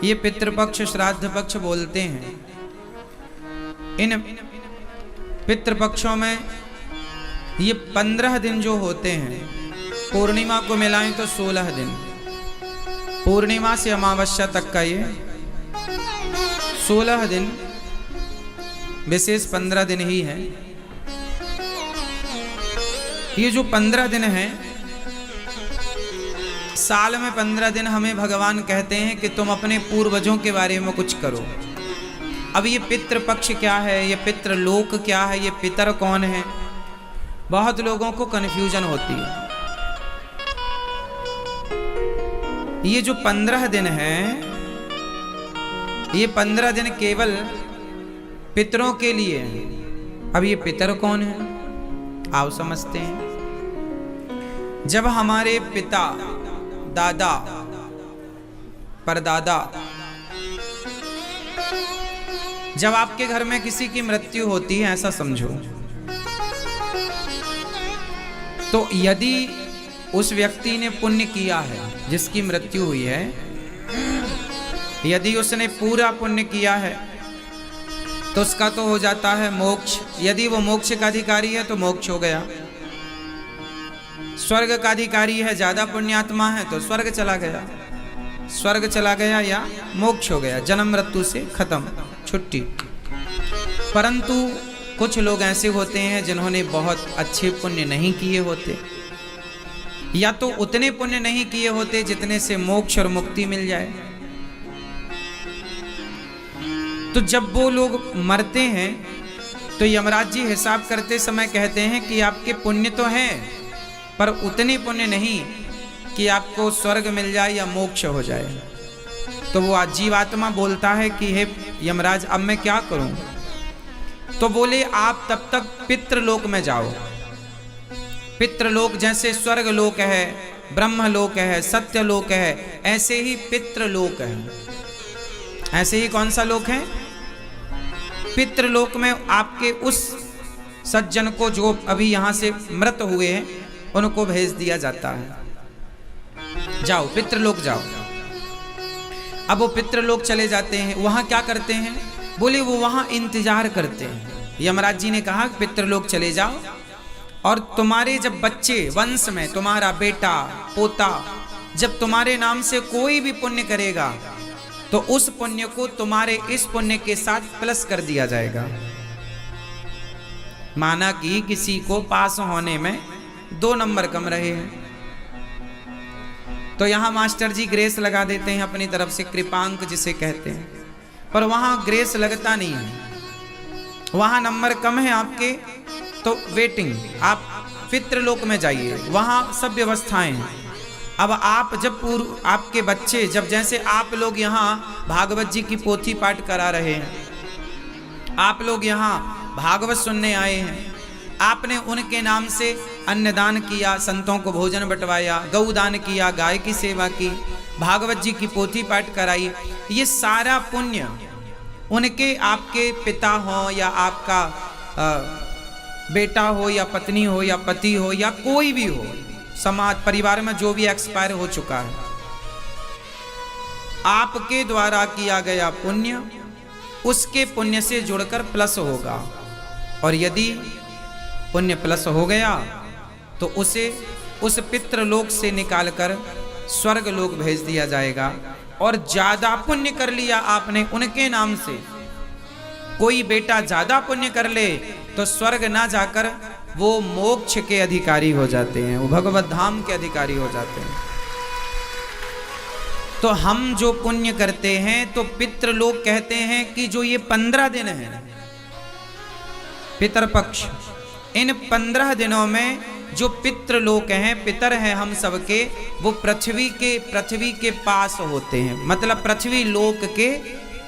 ये पितृपक्ष श्राद्ध पक्ष बोलते हैं। इन पितृपक्षों में ये 15 दिन जो होते हैं, पूर्णिमा को मिलाएं तो 16 दिन, पूर्णिमा से अमावस्या तक का ये 16 दिन, विशेष 15 दिन ही है। ये जो 15 दिन हैं, साल में 15 दिन हमें भगवान कहते हैं कि तुम अपने पूर्वजों के बारे में कुछ करो। अब ये पितृपक्ष क्या है, ये पितृलोक क्या है, ये पितर कौन है, बहुत लोगों को कन्फ्यूजन होती है। ये जो 15 दिन हैं, ये 15 दिन केवल पितरों के लिए हैं। अब ये पितर कौन है, आओ समझते हैं। जब हमारे पिता, दादा, परदादा, जब आपके घर में किसी की मृत्यु होती है, ऐसा समझो, तो यदि उस व्यक्ति ने पुण्य किया है, जिसकी मृत्यु हुई है, यदि उसने पूरा पुण्य किया है तो उसका तो हो जाता है मोक्ष। यदि वो मोक्ष का अधिकारी है तो मोक्ष हो गया। स्वर्ग का अधिकारी है, ज्यादा पुण्यात्मा है तो स्वर्ग चला गया, स्वर्ग चला गया या मोक्ष हो गया, जन्म मृत्यु से खत्म, छुट्टी। परंतु कुछ लोग ऐसे होते हैं जिन्होंने बहुत अच्छे पुण्य नहीं किए होते, या तो उतने पुण्य नहीं किए होते जितने से मोक्ष और मुक्ति मिल जाए। तो जब वो लोग मरते हैं तो यमराज जी हिसाब करते समय कहते हैं कि आपके पुण्य तो हैं, पर उतने पुण्य नहीं कि आपको स्वर्ग मिल जाए या मोक्ष हो जाए। तो वो जीवात्मा बोलता है कि हे यमराज, अब मैं क्या करूं? तो बोले आप तब तक पितृलोक में जाओ। पितृलोक जैसे स्वर्ग लोक है, ब्रह्मलोक है, सत्यलोक है, ऐसे ही पितृलोक है। ऐसे ही कौन सा लोक है? पितृलोक में आपके उस सज्जन को जो अभी यहां से मृत हुए हैं, उनको भेज दिया जाता है, जाओ पितृलोक जाओ। अब वो पितृलोक चले जाते हैं, वहां क्या करते हैं? बोले वो वहां इंतजार करते हैं। यमराज जी ने कहा पितृलोक चले जाओ, और तुम्हारे जब बच्चे वंश में, तुम्हारा बेटा पोता जब तुम्हारे नाम से कोई भी पुण्य करेगा तो उस पुण्य को तुम्हारे इस पुण्य के साथ प्लस कर दिया जाएगा। माना कि किसी को पास होने में 2 नंबर कम रहे हैं, तो यहां मास्टर जी ग्रेस लगा देते हैं अपनी तरफ से, कृपांक जिसे कहते हैं, पर वहां ग्रेस लगता नहीं है। वहां नंबर कम है आपके तो वेटिंग, आप पितृलोक में जाइए, वहां सब व्यवस्थाएं हैं। अब आप जब आपके बच्चे, जब जैसे आप लोग यहाँ भागवत जी की पोथी पाठ करा रहे हैं, आप लोग यहाँ भागवत सुनने आए हैं, आपने उनके नाम से अन्नदान किया, संतों को भोजन बंटवाया, गौदान किया, गाय की सेवा की, भागवत जी की पोथी पाठ कराई, ये सारा पुण्य उनके, आपके पिता हो या आपका बेटा हो या पत्नी हो या पति हो या कोई भी हो, समाज परिवार में जो भी एक्सपायर हो चुका है, आपके द्वारा किया गया पुण्य उसके पुण्य से जुड़कर प्लस होगा। और यदि पुण्य प्लस हो गया तो उसे उस पितृलोक से निकालकर स्वर्ग लोक भेज दिया जाएगा। और ज्यादा पुण्य कर लिया आपने उनके नाम से, कोई बेटा ज्यादा पुण्य कर ले तो स्वर्ग ना जाकर वो मोक्ष के अधिकारी हो जाते हैं, वो भगवत धाम के अधिकारी हो जाते हैं। तो हम जो पुण्य करते हैं तो पितृलोक कहते हैं कि जो ये 15 दिन है पितरपक्ष, इन 15 दिनों में जो पितृलोक हैं, पितर हैं हम सबके, वो पृथ्वी के पास होते हैं, मतलब पृथ्वी लोक के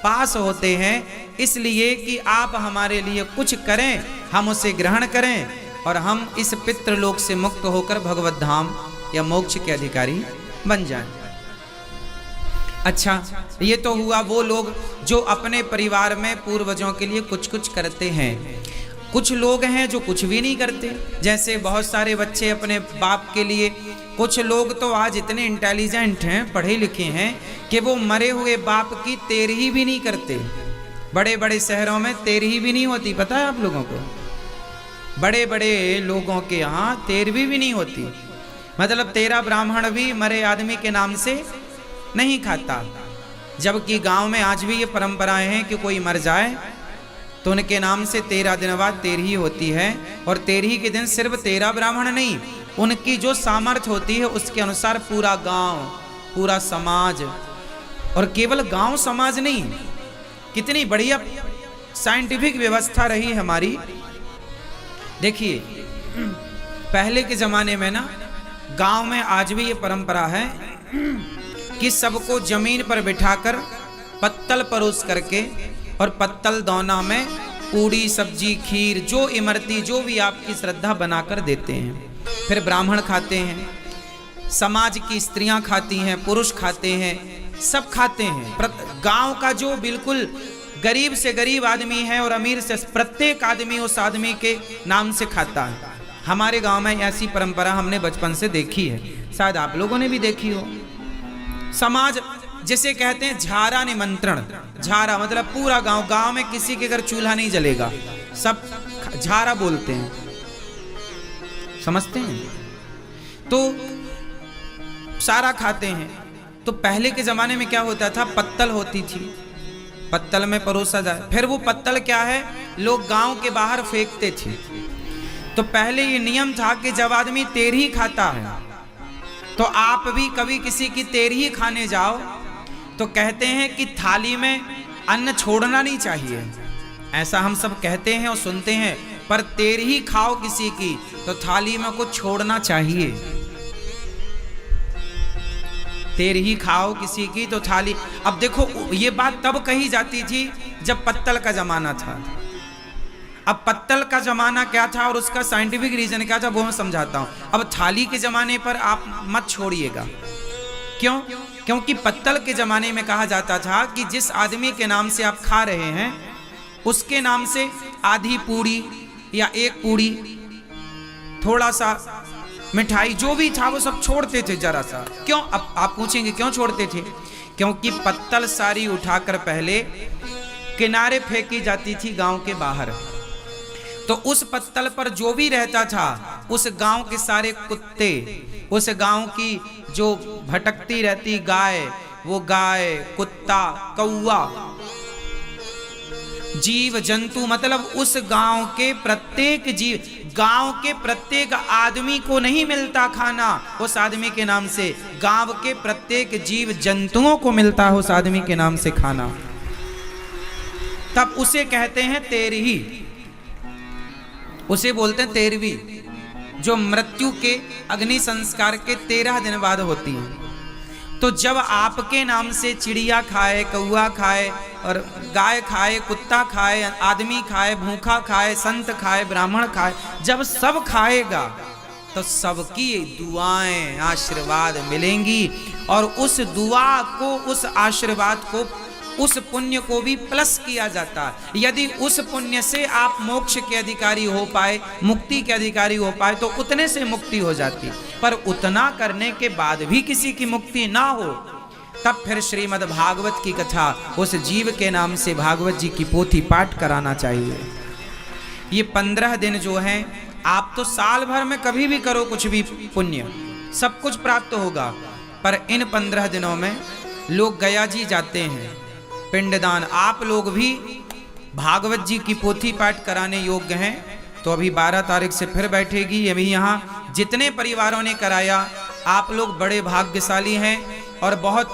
पास होते हैं। इसलिए कि आप हमारे लिए कुछ करें, हम उसे ग्रहण करें और हम इस पितृलोक से मुक्त होकर भगवत धाम या मोक्ष के अधिकारी बन जाएं। अच्छा, ये तो हुआ वो लोग जो अपने परिवार में पूर्वजों के लिए कुछ कुछ करते हैं। कुछ लोग हैं जो कुछ भी नहीं करते, जैसे बहुत सारे बच्चे अपने बाप के लिए, कुछ लोग तो आज इतने इंटेलिजेंट हैं, पढ़े लिखे हैं कि वो मरे हुए बाप की तेरही भी नहीं करते। बड़े बड़े शहरों में तेरही भी नहीं होती, पता है आप लोगों को? बड़े बड़े लोगों के यहाँ तेरहवीं भी नहीं होती, मतलब तेरा ब्राह्मण भी मरे आदमी के नाम से नहीं खाता। जबकि गांव में आज भी ये परंपराएं हैं कि कोई मर जाए तो उनके नाम से 13 दिन बाद तेरही होती है, और तेरही के दिन सिर्फ 13 ब्राह्मण नहीं, उनकी जो सामर्थ्य होती है उसके अनुसार पूरा गांव, पूरा समाज, और केवल गांव समाज नहीं, कितनी बढ़िया साइंटिफिक व्यवस्था रही हमारी। देखिए पहले के जमाने में ना गांव में आज भी ये परंपरा है कि सबको जमीन पर बिठाकर पत्तल परोस करके और पत्तल दौना में पूड़ी सब्जी खीर जो इमरती जो भी आपकी श्रद्धा बनाकर देते हैं, फिर ब्राह्मण खाते हैं, समाज की स्त्रियां खाती हैं, पुरुष खाते हैं, सब खाते हैं। गांव का जो बिल्कुल गरीब से गरीब आदमी है और अमीर से प्रत्येक आदमी उस आदमी के नाम से खाता है। हमारे गांव में ऐसी परंपरा हमने बचपन से देखी है, शायद आप लोगों ने भी देखी हो। समाज जिसे कहते हैं झारा निमंत्रण, झारा मतलब पूरा गांव, गांव में किसी के घर चूल्हा नहीं जलेगा, सब झारा बोलते हैं, समझते हैं? तो सारा खाते हैं। तो पहले के जमाने में क्या होता था, पत्तल होती थी, पत्तल में परोसा जाए, फिर वो पत्तल क्या है लोग गांव के बाहर फेंकते थे। तो पहले ये नियम था कि जब आदमी तेरही खाता है तो आप भी कभी किसी की तेरही खाने जाओ तो कहते हैं कि थाली में अन्न छोड़ना नहीं चाहिए, ऐसा हम सब कहते हैं और सुनते हैं, पर तेरही खाओ किसी की तो थाली में कुछ छोड़ना चाहिए। तेरही खाओ किसी की तो थाली, अब देखो ये बात तब कही जाती थी जब पत्तल का जमाना था। अब पत्तल का जमाना क्या था और उसका साइंटिफिक रीजन क्या था वो मैं समझाता हूं। अब थाली के जमाने पर आप मत छोड़िएगा, क्यों? क्योंकि पत्तल के जमाने में कहा जाता था कि जिस आदमी के नाम से आप खा रहे हैं उसके नाम से आधी पूड़ी या एक पूड़ी, थोड़ा सा मिठाई जो भी था वो सब छोड़ते थे जरा सा। क्यों? अब आप पूछेंगे क्यों छोड़ते थे? क्योंकि पत्तल सारी उठाकर पहले किनारे फेंकी जाती थी गांव के बाहर, तो उस पत्तल पर जो भी रहता था उस गांव के सारे कुत्ते, उस गांव की जो भटकती रहती गाय, वो गाय कुत्ता कौवा जीव जंतु, मतलब उस गांव के प्रत्येक जीव, गांव के प्रत्येक आदमी को नहीं मिलता खाना उस आदमी के नाम से, गांव के प्रत्येक जीव जंतुओं को मिलता है उस आदमी के नाम से खाना, तब उसे कहते हैं तेरही, उसे बोलते हैं तेरहवीं, जो मृत्यु के अग्नि संस्कार के 13 दिन बाद होती है। तो जब आपके नाम से चिड़िया खाए, कौआ खाए और गाय खाए, कुत्ता खाए, आदमी खाए, भूखा खाए, संत खाए, ब्राह्मण खाए, जब सब खाएगा तो सबकी दुआएं आशीर्वाद मिलेंगी, और उस दुआ को, उस आशीर्वाद को, उस पुण्य को भी प्लस किया जाता है। यदि उस पुण्य से आप मोक्ष के अधिकारी हो पाए, मुक्ति के अधिकारी हो पाए, तो उतने से मुक्ति हो जाती। पर उतना करने के बाद भी किसी की मुक्ति ना हो, तब फिर श्रीमद् भागवत की कथा उस जीव के नाम से भागवत जी की पोथी पाठ कराना चाहिए। ये 15 दिन जो हैं, आप तो साल भर में कभी भी करो कुछ भी पुण्य, सब कुछ प्राप्त होगा, पर इन 15 दिनों में लोग गया जी जाते हैं पिंडदान। आप लोग भी भागवत जी की पोथी पाठ कराने योग्य हैं तो अभी 12 तारीख से फिर बैठेगी। अभी यहाँ जितने परिवारों ने कराया, आप लोग बड़े भाग्यशाली हैं और बहुत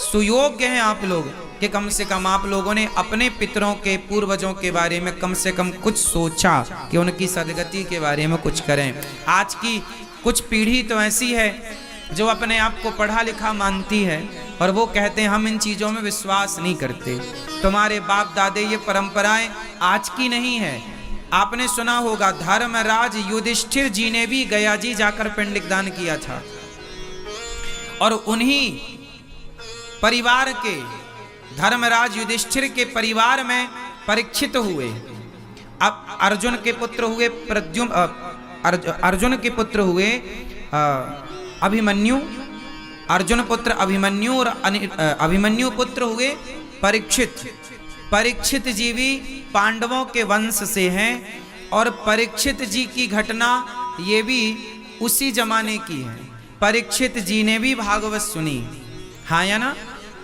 सुयोग्य हैं आप लोग कि कम से कम आप लोगों ने अपने पितरों के, पूर्वजों के बारे में कम से कम कुछ सोचा कि उनकी सदगति के बारे में कुछ करें। आज की कुछ पीढ़ी तो ऐसी है जो अपने आप को पढ़ा लिखा मानती है और वो कहते हैं हम इन चीज़ों में विश्वास नहीं करते। तुम्हारे बाप दादे ये परंपराएं आज की नहीं है। आपने सुना होगा धर्मराज युधिष्ठिर जी ने भी गया जी जाकर पिंडिक दान किया था, और उन्हीं परिवार के, धर्मराज युधिष्ठिर के परिवार में परीक्षित हुए, अब अर्जुन के पुत्र हुए अर्जुन के पुत्र हुए अभिमन्यु, अर्जुन पुत्र अभिमन्यु और अभिमन्यु पुत्र हुए परीक्षित। परीक्षित जी भी पांडवों के वंश से हैं और परीक्षित जी की घटना ये भी उसी जमाने की है। परीक्षित जी ने भी भागवत सुनी, हाँ या ना?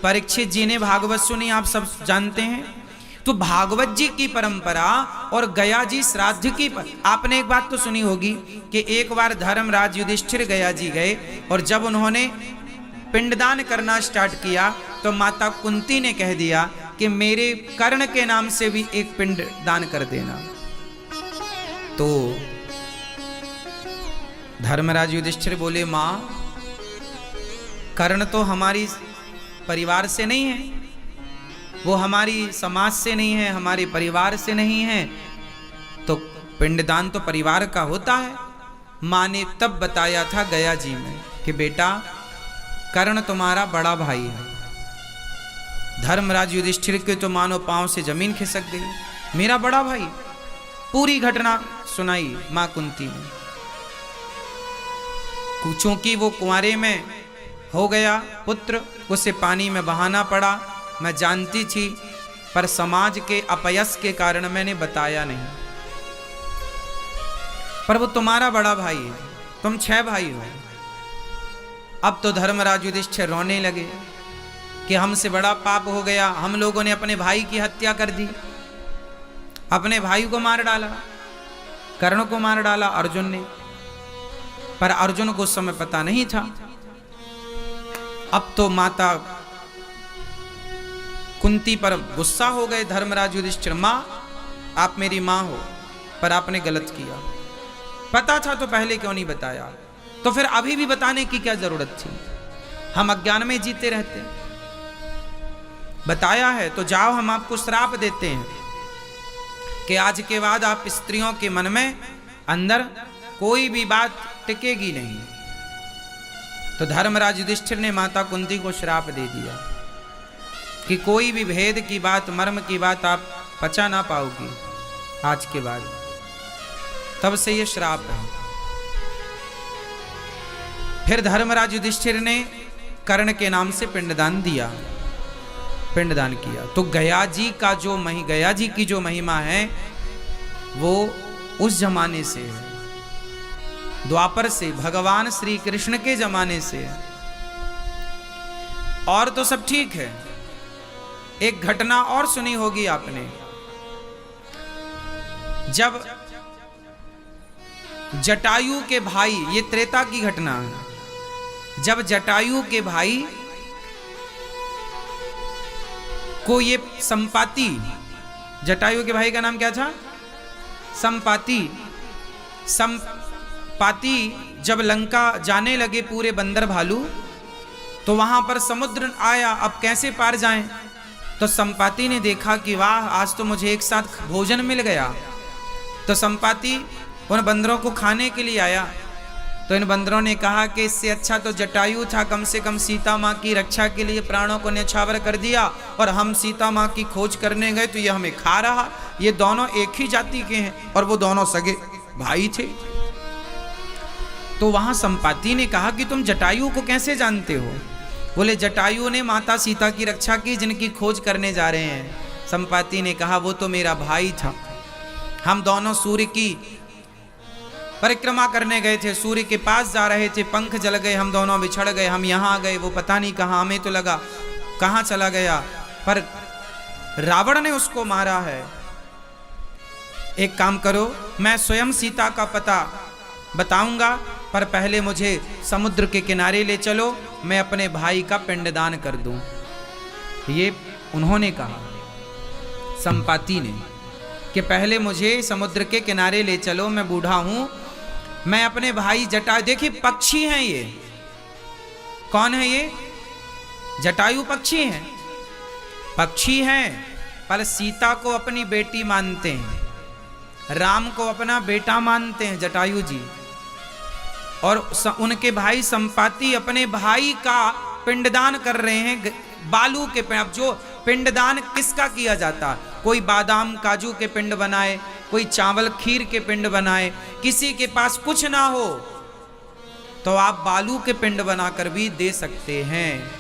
परीक्षित जी ने भागवत सुनी, आप सब जानते हैं। तो भागवत जी की परंपरा और गया जी श्राद्ध की आपने एक बात तो सुनी होगी कि एक बार धर्मराज युधिष्ठिर गया जी गए और जब उन्होंने पिंडदान करना स्टार्ट किया तो माता कुंती ने कह दिया कि मेरे कर्ण के नाम से भी एक पिंड दान कर देना। तो धर्मराज युधिष्ठिर बोले, मां कर्ण तो हमारी परिवार से नहीं है, वो हमारी समाज से नहीं है, हमारे परिवार से नहीं है, तो पिंडदान तो परिवार का होता है। मां ने तब बताया था गया जी में कि बेटा कर्ण तुम्हारा बड़ा भाई है। धर्मराज युधिष्ठिर के तो मानो पांव से जमीन खिसक गई, मेरा बड़ा भाई। पूरी घटना सुनाई मां कुंती ने। चूंकि वो कुंवारे में हो गया पुत्र, उसे पानी में बहाना पड़ा, मैं जानती थी, पर समाज के अपयस के कारण मैंने बताया नहीं। पर वो तुम्हारा बड़ा भाई है, तुम 6 भाई हो। अब तो धर्मराज युधिष्ठिर रोने लगे कि हमसे बड़ा पाप हो गया, हम लोगों ने अपने भाई की हत्या कर दी, अपने भाई को मार डाला, कर्ण को मार डाला अर्जुन ने। पर अर्जुन को उस समय पता नहीं था। अब तो माता कुंती पर गुस्सा हो गए धर्मराज युधिष्ठिर, मां आप मेरी मां हो पर आपने गलत किया, पता था तो पहले क्यों नहीं बताया? तो फिर अभी भी बताने की क्या जरूरत थी? हम अज्ञान में जीते रहते। बताया है तो जाओ, हम आपको श्राप देते हैं कि आज के बाद आप स्त्रियों के मन में अंदर कोई भी बात टिकेगी नहीं। तो धर्मराज युधिष्ठिर ने माता कुंती को श्राप दे दिया कि कोई भी भेद की बात, मर्म की बात आप पचा ना पाओगी आज के बाद। तब से ये श्राप है। फिर धर्मराज युधिष्ठिर ने कर्ण के नाम से पिंडदान दिया, पिंडदान किया। तो गया जी की जो महिमा है वो उस जमाने से है, द्वापर से, भगवान श्री कृष्ण के जमाने से है। और तो सब ठीक है। एक घटना और सुनी होगी आपने, जब जटायु के भाई, ये त्रेता की घटना है, जब जटायु के भाई को ये संपाति, जटायु के भाई का नाम क्या था? संपाति। संपाति जब लंका जाने लगे पूरे बंदर भालू, तो वहां पर समुद्र आया, अब कैसे पार जाएं? तो संपाति ने देखा कि वाह, आज तो मुझे एक साथ भोजन मिल गया। तो संपाति उन बंदरों को खाने के लिए आया। तो इन बंदरों ने कहा कि इससे अच्छा तो जटायु था, कम से कम सीता माँ की रक्षा के लिए प्राणों को न्यौछावर कर दिया, और हम सीता माँ की खोज करने गए तो ये हमें खा रहा। ये दोनों एक ही जाति के हैं और वो दोनों सगे भाई थे। तो वहां संपाति ने कहा कि तुम जटायु को कैसे जानते हो? बोले जटायु ने माता सीता की रक्षा की, जिनकी खोज करने जा रहे हैं। संपाति ने कहा वो तो मेरा भाई था, हम दोनों सूर्य की परिक्रमा करने गए थे, सूर्य के पास जा रहे थे, पंख जल गए, हम दोनों बिछड़ गए, हम यहाँ आ गए, वो पता नहीं कहाँ, हमें तो लगा कहाँ चला गया, पर रावण ने उसको मारा है। एक काम करो, मैं स्वयं सीता का पता बताऊंगा, पर पहले मुझे समुद्र के किनारे ले चलो, मैं अपने भाई का पिंडदान कर दूं। ये उन्होंने कहा संपाति ने कि पहले मुझे समुद्र के किनारे ले चलो, मैं बूढ़ा हूं, मैं अपने भाई जटायु, देखिए पक्षी हैं ये, कौन है ये? जटायु पक्षी हैं, पक्षी हैं, पर सीता को अपनी बेटी मानते हैं, राम को अपना बेटा मानते हैं जटायु जी, और उनके भाई संपाति अपने भाई का पिंडदान कर रहे हैं बालू के पिंड। अब जो पिंडदान किसका किया जाता, कोई बादाम काजू के पिंड बनाए, कोई चावल खीर के पिंड बनाए, किसी के पास कुछ ना हो तो आप बालू के पिंड बनाकर भी दे सकते हैं।